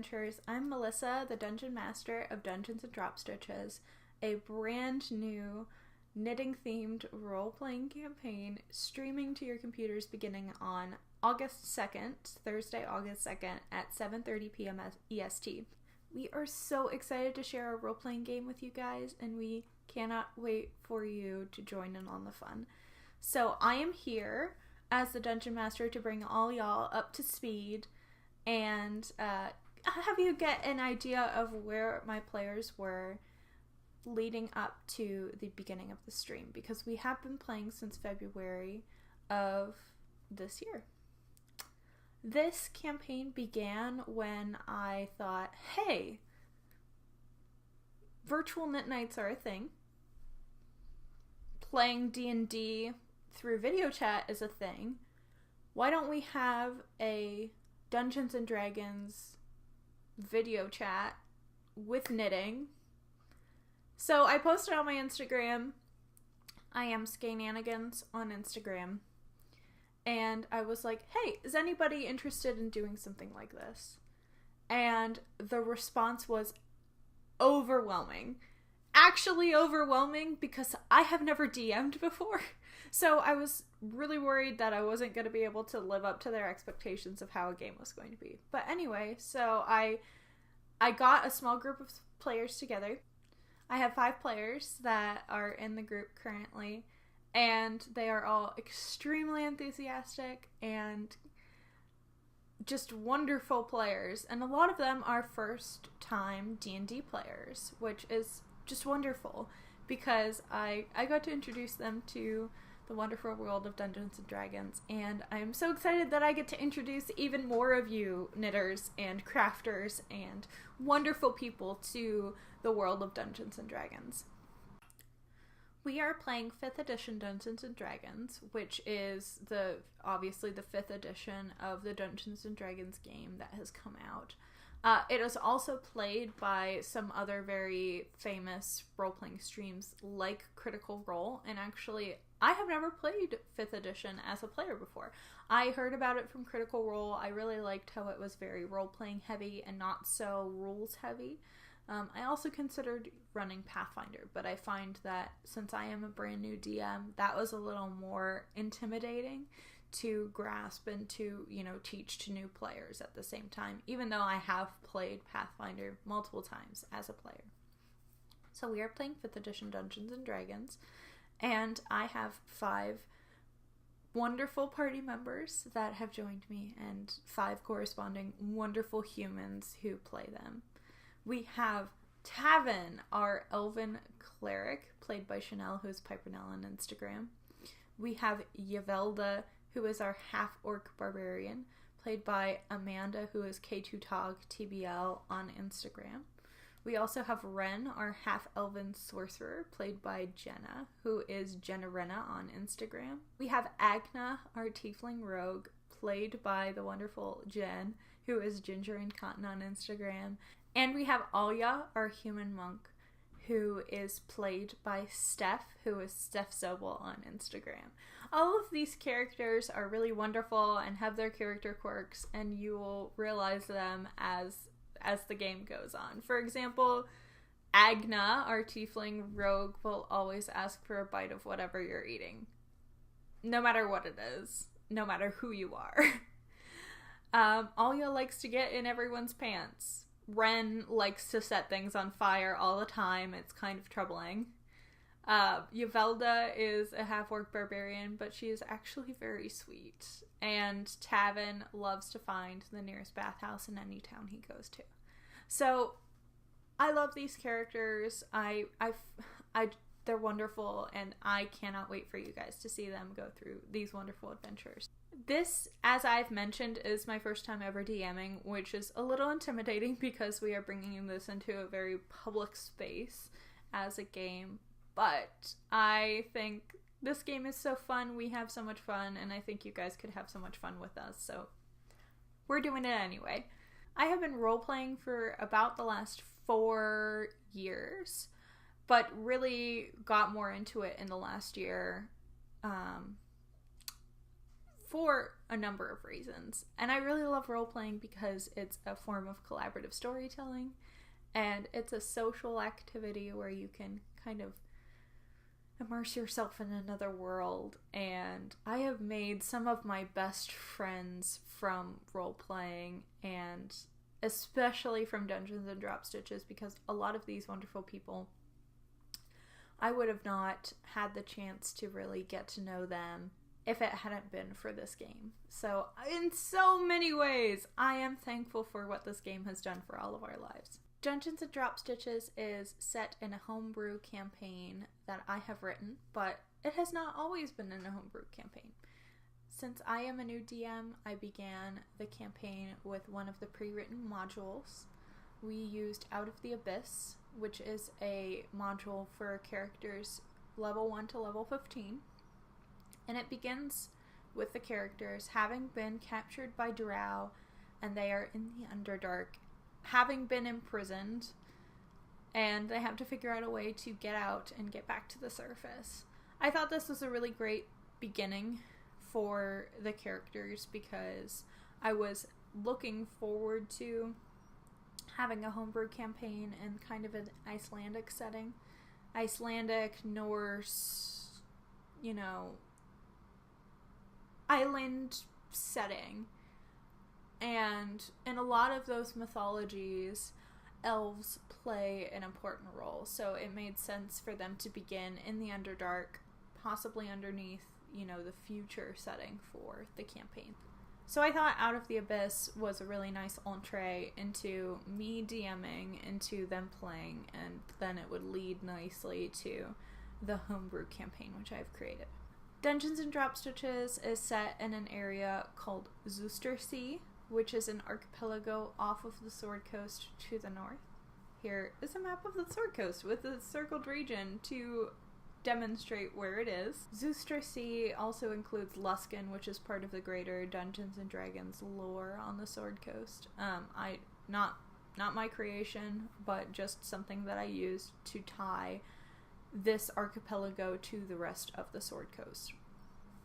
Adventures. I'm Melissa, the Dungeon Master of Dungeons and Drop Stitches, a brand new knitting-themed role-playing campaign streaming to your computers beginning on August 2nd, Thursday, August 2nd at 7:30 p.m. EST. We are so excited to share a role-playing game with you guys, and we cannot wait for you to join in on the fun. So I am here as the Dungeon Master to bring all y'all up to speed and have you get an idea of where my players were leading up to the beginning of the stream, because we have been playing since February of this year. This campaign began when I thought, hey, virtual knit nights are a thing. Playing D&D through video chat is a thing. Why don't we have a Dungeons and Dragons video chat with knitting? So I posted on my Instagram. I am Skananigans on Instagram. And I was like, hey, is anybody interested in doing something like this? And the response was overwhelming. Actually overwhelming, because I have never DM'd before. So I was really worried that I wasn't going to be able to live up to their expectations of how a game was going to be. But anyway, so I got a small group of players together. I have 5 players that are in the group currently, and they are all extremely enthusiastic and just wonderful players. And a lot of them are first-time D&D players, which is just wonderful, because I got to introduce them to the wonderful world of Dungeons and Dragons, and I'm so excited that I get to introduce even more of you knitters and crafters and wonderful people to the world of Dungeons and Dragons. We are playing 5th edition Dungeons and Dragons, which is obviously the 5th edition of the Dungeons and Dragons game that has come out. It is also played by some other very famous role-playing streams like Critical Role, and actually I have never played 5th edition as a player before. I heard about it from Critical Role. I really liked how it was very role-playing heavy and not so rules heavy. I also considered running Pathfinder, but I find that since I am a brand new DM, that was a little more intimidating to grasp and to, teach to new players at the same time, even though I have played Pathfinder multiple times as a player. So we are playing 5th edition Dungeons and Dragons, and I have 5 wonderful party members that have joined me, and 5 corresponding wonderful humans who play them. We have Tavin, our elven cleric, played by Chanel, who is Pipernell on Instagram. We have Yvelda, who is our half-orc barbarian, played by Amanda, who is K2Tog TBL on Instagram. We also have Ren, our half-elven sorcerer, played by Jenna, who is Jenna Renna on Instagram. We have Agna, our tiefling rogue, played by the wonderful Jen, who is Ginger and Cotton on Instagram. And we have Alya, our human monk, who is played by Steph, who is Steph Sobel on Instagram. All of these characters are really wonderful and have their character quirks, and you will realize them as the game goes on. For example, Agna, our tiefling rogue, will always ask for a bite of whatever you're eating. No matter what it is. No matter who you are. Alya likes to get in everyone's pants. Ren likes to set things on fire all the time. It's kind of troubling. Yvelda is a half-orc barbarian, but she is actually very sweet. And Tavin loves to find the nearest bathhouse in any town he goes to. So, I love these characters. They're wonderful, and I cannot wait for you guys to see them go through these wonderful adventures. This, as I've mentioned, is my first time ever DMing, which is a little intimidating because we are bringing this into a very public space as a game. But I think this game is so fun, we have so much fun, and I think you guys could have so much fun with us, so we're doing it anyway. I have been role-playing for about the last 4 years, but really got more into it in the last year, for a number of reasons. And I really love role-playing because it's a form of collaborative storytelling, and it's a social activity where you can kind of immerse yourself in another world. And I have made some of my best friends from role-playing, and especially from Dungeons and Drop Stitches, because a lot of these wonderful people, I would have not had the chance to really get to know them if it hadn't been for this game. So in so many ways, I am thankful for what this game has done for all of our lives. Dungeons and Drop Stitches is set in a homebrew campaign that I have written, but it has not always been in a homebrew campaign. Since I am a new DM, I began the campaign with one of the pre-written modules. We used Out of the Abyss, which is a module for characters level 1 to level 15. And it begins with the characters having been captured by Drow, and they are in the Underdark, having been imprisoned, and they have to figure out a way to get out and get back to the surface. I thought this was a really great beginning for the characters because I was looking forward to having a homebrew campaign in kind of an Icelandic setting. Icelandic, Norse, island setting. And in a lot of those mythologies, elves play an important role. So it made sense for them to begin in the Underdark, possibly underneath, the future setting for the campaign. So I thought Out of the Abyss was a really nice entree into me DMing, into them playing, and then it would lead nicely to the homebrew campaign, which I've created. Dungeons and Drop Stitches is set in an area called Zustersea, which is an archipelago off of the Sword Coast to the north. Here is a map of the Sword Coast with a circled region to demonstrate where it is. Zustersea also includes Luskan, which is part of the greater Dungeons and Dragons lore on the Sword Coast. Not my creation, but just something that I used to tie this archipelago to the rest of the Sword Coast.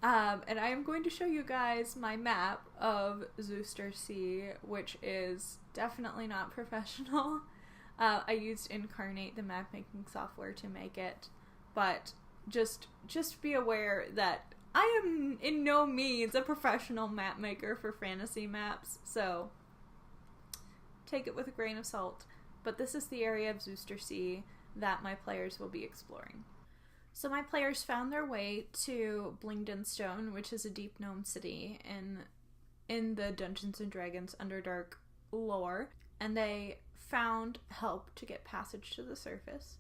And I am going to show you guys my map of Zustersea, which is definitely not professional. I used Incarnate, the map making software, to make it, but just be aware that I am in no means a professional map maker for fantasy maps, so take it with a grain of salt. But this is the area of Zustersea that my players will be exploring. So my players found their way to Blingdenstone, which is a deep gnome city in the Dungeons and Dragons Underdark lore, and they found help to get passage to the surface.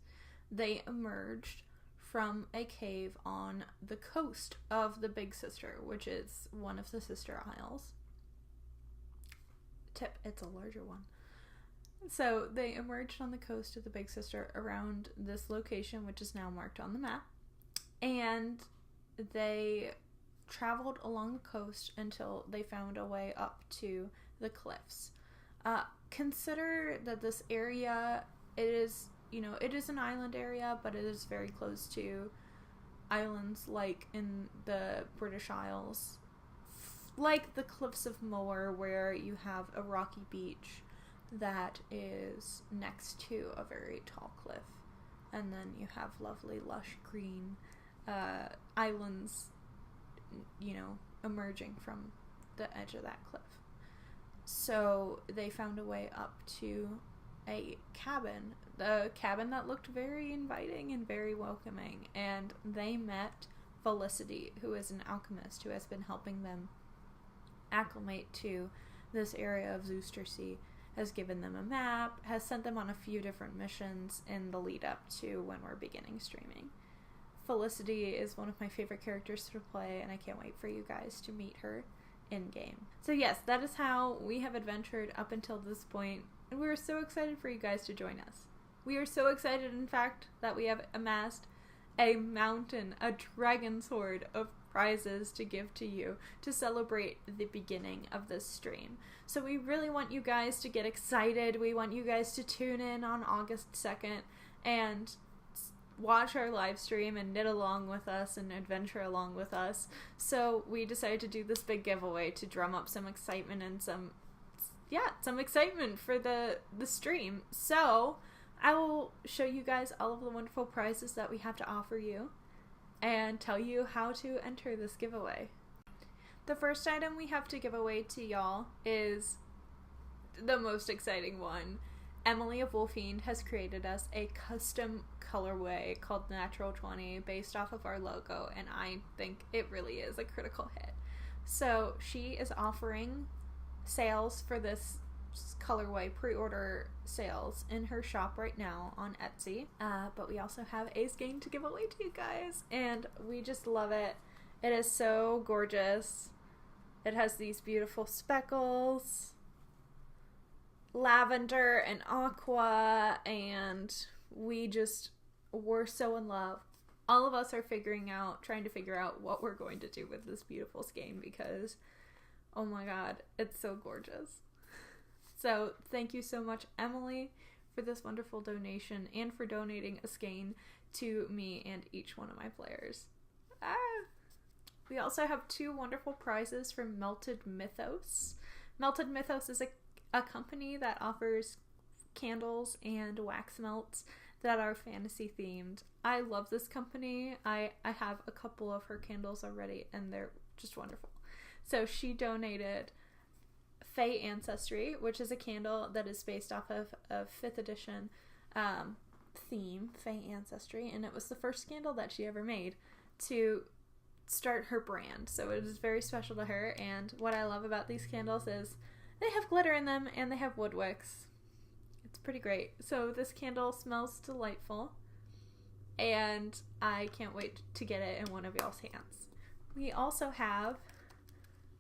They emerged from a cave on the coast of the Big Sister, which is one of the sister isles. Tip, it's a larger one. So they emerged on the coast of the Big Sister around this location, which is now marked on the map, and they traveled along the coast until they found a way up to the cliffs. Consider that this area, it is an island area, but it is very close to islands like in the British Isles, like the Cliffs of Moher, where you have a rocky beach that is next to a very tall cliff, and then you have lovely lush green islands emerging from the edge of that cliff. So they found a way up to a cabin that looked very inviting and very welcoming, and they met Felicity, who is an alchemist who has been helping them acclimate to this area of Zustersea, has given them a map, has sent them on a few different missions in the lead up to when we're beginning streaming. Felicity is one of my favorite characters to play, and I can't wait for you guys to meet her in-game. So yes, that is how we have adventured up until this point, and we're so excited for you guys to join us. We are so excited, in fact, that we have amassed a dragon sword of prizes to give to you to celebrate the beginning of this stream. So we really want you guys to get excited. We want you guys to tune in on August 2nd and watch our live stream and knit along with us and adventure along with us. So we decided to do this big giveaway to drum up some excitement and some excitement for the stream. So I will show you guys all of the wonderful prizes that we have to offer you and tell you how to enter this giveaway. The first item we have to give away to y'all is the most exciting one. Emily of Wolfiend has created us a custom colorway called Natural 20 based off of our logo, and I think it really is a critical hit. So she is offering sales for this colorway, pre-order sales in her shop right now on Etsy, but we also have a skein to give away to you guys, and we just love it. It is so gorgeous. It has these beautiful speckles, lavender and aqua, and we're so in love. All of us are trying to figure out what we're going to do with this beautiful skein because, oh my god, it's so gorgeous. So thank you so much, Emily, for this wonderful donation and for donating a skein to me and each one of my players. We also have 2 wonderful prizes from Melted Mythos. Melted Mythos is a company that offers candles and wax melts that are fantasy themed. I love this company. I have a couple of her candles already and they're just wonderful. So she donated Fae Ancestry, which is a candle that is based off of a 5th edition theme, Fae Ancestry, and it was the first candle that she ever made to start her brand. So it is very special to her, and what I love about these candles is they have glitter in them and they have wood wicks. It's pretty great. So this candle smells delightful and I can't wait to get it in one of y'all's hands. We also have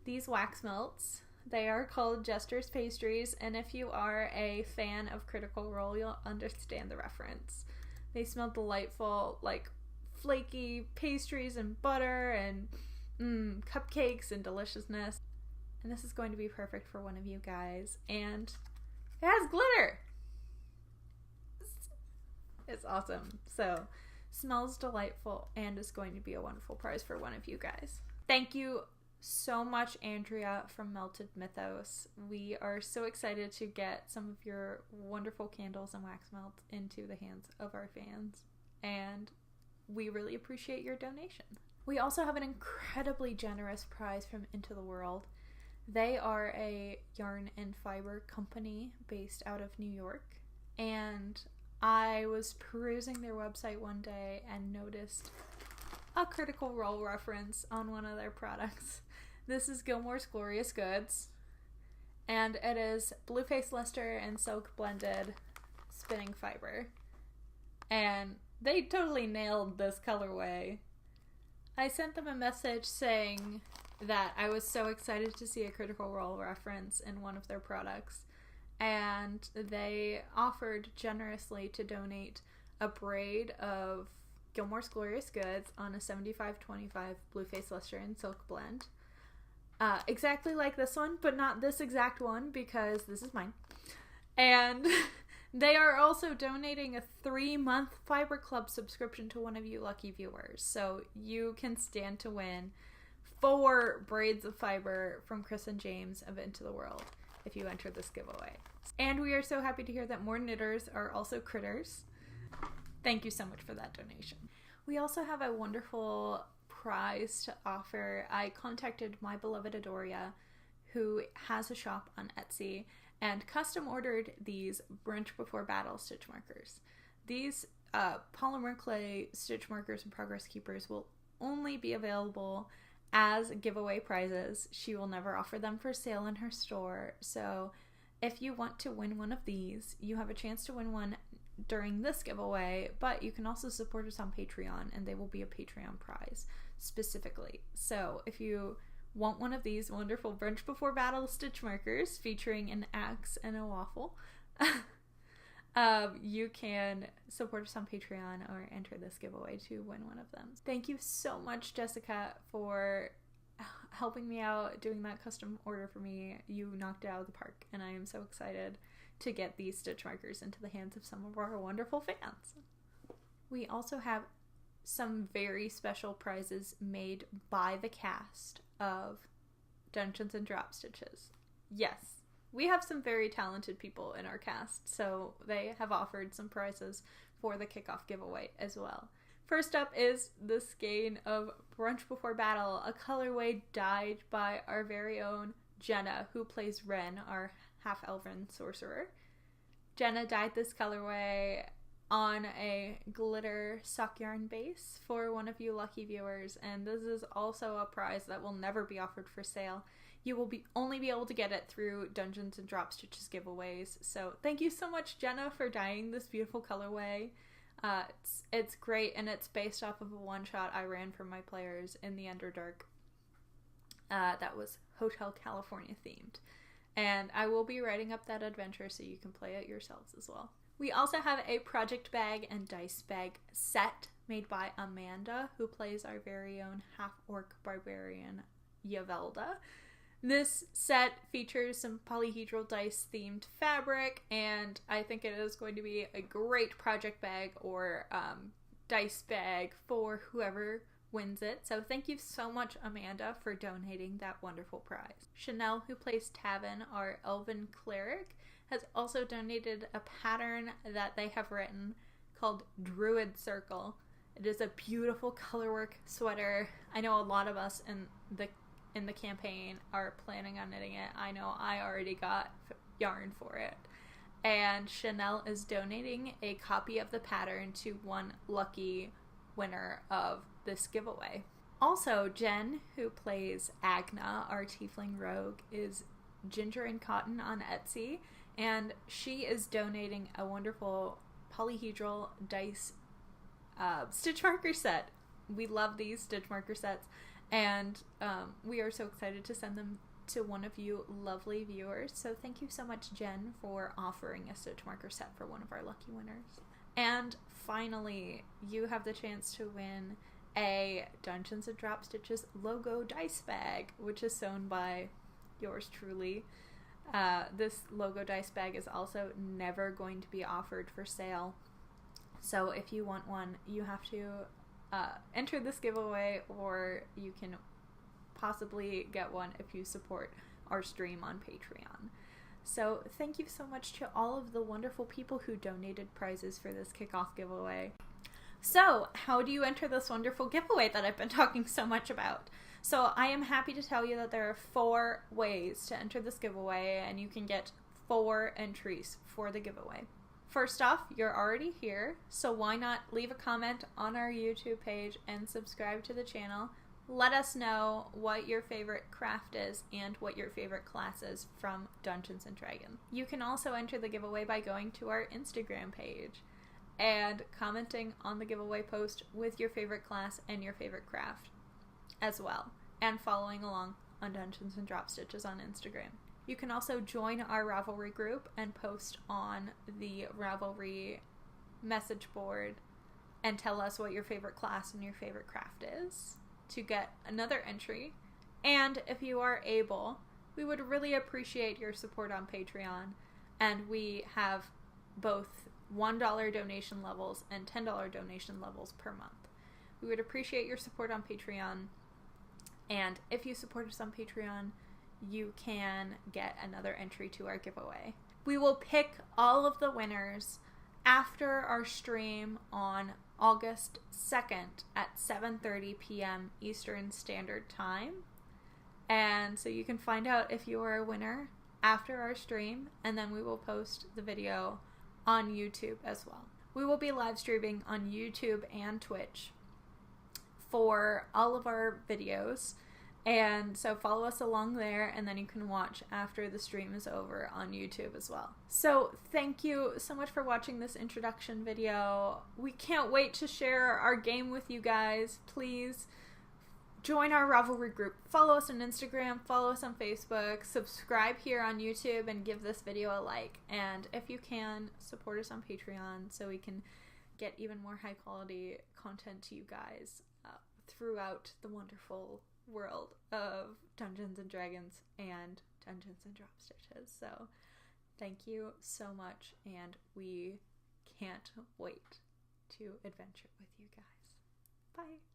these wax melts. They are called Jester's Pastries, and if you are a fan of Critical Role, you'll understand the reference. They smell delightful, like flaky pastries and butter and cupcakes and deliciousness. And this is going to be perfect for one of you guys. And it has glitter! It's awesome. So, smells delightful and is going to be a wonderful prize for one of you guys. Thank you so much, Andrea from Melted Mythos. We are so excited to get some of your wonderful candles and wax melts into the hands of our fans. And we really appreciate your donation. We also have an incredibly generous prize from Into the World. They are a yarn and fiber company based out of New York, and I was perusing their website one day and noticed a Critical Role reference on one of their products. This is Gilmore's Glorious Goods, and it is Blueface Luster and silk blended spinning fiber, and they totally nailed this colorway. I sent them a message saying that I was so excited to see a Critical Role reference in one of their products, and they offered generously to donate a braid of Gilmore's Glorious Goods on a 75-25 Blueface Luster and silk blend. Exactly like this one, but not this exact one because this is mine. And they are also donating a 3-month Fiber Club subscription to one of you lucky viewers. So you can stand to win 4 braids of fiber from Chris and James of Into the World if you enter this giveaway. And we are so happy to hear that more knitters are also critters. Thank you so much for that donation. We also have a wonderful prize to offer. I contacted my beloved Adoria, who has a shop on Etsy, and custom ordered these Brunch Before Battle stitch markers. These polymer clay stitch markers and progress keepers will only be available as giveaway prizes. She will never offer them for sale in her store. So if you want to win one of these, you have a chance to win one during this giveaway, but you can also support us on Patreon, and they will be a Patreon prize specifically. So if you want one of these wonderful Brunch Before Battle stitch markers featuring an axe and a waffle, you can support us on Patreon or enter this giveaway to win one of them. Thank you so much, Jessica, for helping me out, doing that custom order for me. You knocked it out of the park, and I am so excited to get these stitch markers into the hands of some of our wonderful fans. We also have some very special prizes made by the cast of Dungeons and Drop Stitches. Yes, we have some very talented people in our cast, so they have offered some prizes for the kickoff giveaway as well. First up is the skein of Brunch Before Battle, a colorway dyed by our very own Jenna, who plays Ren, our half-elven sorcerer. Jenna dyed this colorway on a glitter sock yarn base for one of you lucky viewers, and this is also a prize that will never be offered for sale. You will only be able to get it through Dungeons and Drop Stitches giveaways. So thank you so much, Jenna, for dyeing this beautiful colorway. It's great, and it's based off of a one-shot I ran for my players in the Underdark that was Hotel California themed. And I will be writing up that adventure so you can play it yourselves as well. We also have a project bag and dice bag set made by Amanda, who plays our very own half-orc barbarian Yavelda. This set features some polyhedral dice themed fabric, and I think it is going to be a great project bag or dice bag for whoever wins it. So thank you so much, Amanda, for donating that wonderful prize. Chanel, who plays Tavin, our elven cleric, has also donated a pattern that they have written called Druid Circle. It is a beautiful colorwork sweater. I know a lot of us in the campaign are planning on knitting it. I know I already got yarn for it. And Chanel is donating a copy of the pattern to one lucky winner of this giveaway. Also, Jen, who plays Agna, our tiefling rogue, is Ginger and Cotton on Etsy, and she is donating a wonderful polyhedral dice stitch marker set. We love these stitch marker sets, and we are so excited to send them to one of you lovely viewers. So thank you so much, Jen, for offering a stitch marker set for one of our lucky winners. And finally, you have the chance to win a Dungeons and Drop Stitches logo dice bag, which is sewn by yours truly. This logo dice bag is also never going to be offered for sale. So if you want one, you have to enter this giveaway, or you can possibly get one if you support our stream on Patreon. So thank you so much to all of the wonderful people who donated prizes for this kickoff giveaway. So how do you enter this wonderful giveaway that I've been talking so much about? So I am happy to tell you that there are 4 ways to enter this giveaway, and you can get 4 entries for the giveaway. First off, you're already here, so why not leave a comment on our YouTube page and subscribe to the channel. Let us know what your favorite craft is and what your favorite class is from Dungeons & Dragons. You can also enter the giveaway by going to our Instagram page and commenting on the giveaway post with your favorite class and your favorite craft as well, and following along on Dungeons & Drop Stitches on Instagram. You can also join our Ravelry group and post on the Ravelry message board and tell us what your favorite class and your favorite craft is to get another entry. And if you are able, we would really appreciate your support on Patreon, and we have both $1 donation levels and $10 donation levels per month. We would appreciate your support on Patreon, and if you support us on Patreon, you can get another entry to our giveaway. We will pick all of the winners after our stream on August 2nd at 7:30 p.m. Eastern Standard Time. And so you can find out if you are a winner after our stream, and then we will post the video on YouTube as well. We will be live streaming on YouTube and Twitch for all of our videos, and so follow us along there, and then you can watch after the stream is over on YouTube as well. So thank you so much for watching this introduction video. We can't wait to share our game with you guys. Please join our Ravelry group. Follow us on Instagram, follow us on Facebook, subscribe here on YouTube, and give this video a like. And if you can, support us on Patreon so we can get even more high quality content to you guys throughout the wonderful world of Dungeons and Dragons and Dungeons and Drop Stitches. So thank you so much, and we can't wait to adventure with you guys. Bye.